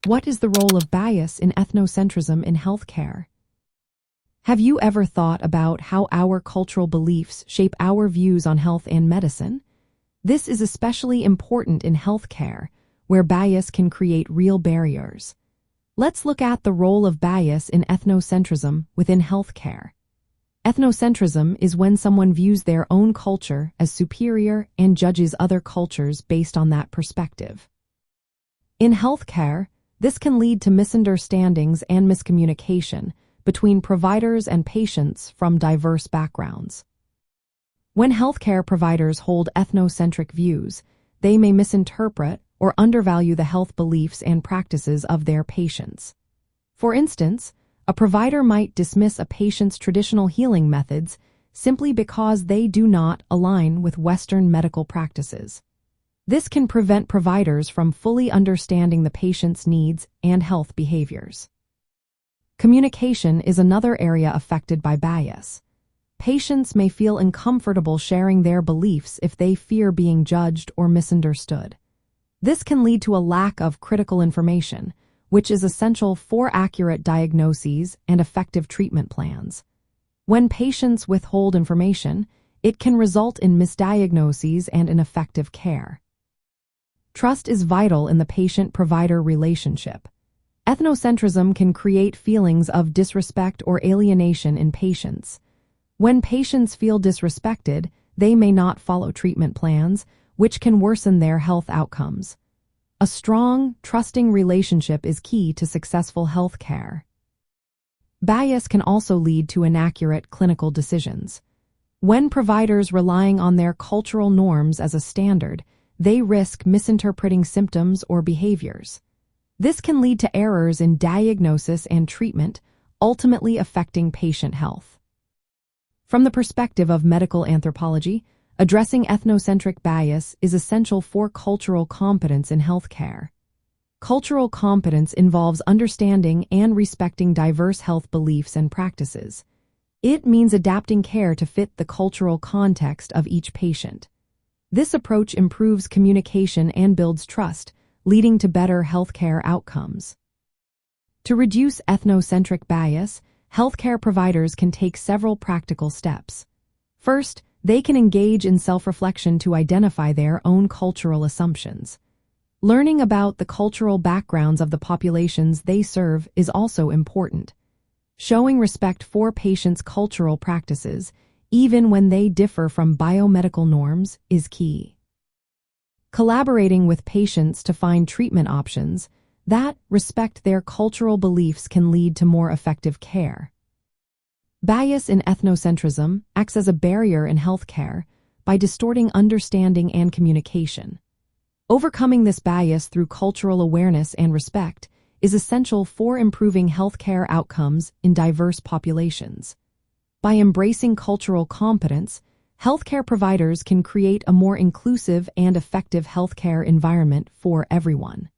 What is the role of bias in ethnocentrism in healthcare? Have you ever thought about how our cultural beliefs shape our views on health and medicine? This is especially important in healthcare, where bias can create real barriers. Let's look at the role of bias in ethnocentrism within healthcare. Ethnocentrism is when someone views their own culture as superior and judges other cultures based on that perspective. In healthcare, this can lead to misunderstandings and miscommunication between providers and patients from diverse backgrounds. When healthcare providers hold ethnocentric views, they may misinterpret or undervalue the health beliefs and practices of their patients. For instance, a provider might dismiss a patient's traditional healing methods simply because they do not align with Western medical practices. This can prevent providers from fully understanding the patient's needs and health behaviors. Communication is another area affected by bias. Patients may feel uncomfortable sharing their beliefs if they fear being judged or misunderstood. This can lead to a lack of critical information, which is essential for accurate diagnoses and effective treatment plans. When patients withhold information, it can result in misdiagnoses and ineffective care. Trust is vital in the patient-provider relationship. Ethnocentrism can create feelings of disrespect or alienation in patients. When patients feel disrespected, they may not follow treatment plans, which can worsen their health outcomes. A strong, trusting relationship is key to successful health care. Bias can also lead to inaccurate clinical decisions. When providers relying on their cultural norms as a standard, they risk misinterpreting symptoms or behaviors. This can lead to errors in diagnosis and treatment, ultimately affecting patient health. From the perspective of medical anthropology, addressing ethnocentric bias is essential for cultural competence in healthcare. Cultural competence involves understanding and respecting diverse health beliefs and practices. It means adapting care to fit the cultural context of each patient. This approach improves communication and builds trust, leading to better healthcare outcomes. To reduce ethnocentric bias, healthcare providers can take several practical steps. First, they can engage in self-reflection to identify their own cultural assumptions. Learning about the cultural backgrounds of the populations they serve is also important. Showing respect for patients' cultural practices, even when they differ from biomedical norms, is key. Collaborating with patients to find treatment options that respect their cultural beliefs can lead to more effective care. Bias in ethnocentrism acts as a barrier in healthcare by distorting understanding and communication. Overcoming this bias through cultural awareness and respect is essential for improving healthcare outcomes in diverse populations. By embracing cultural competence, healthcare providers can create a more inclusive and effective healthcare environment for everyone.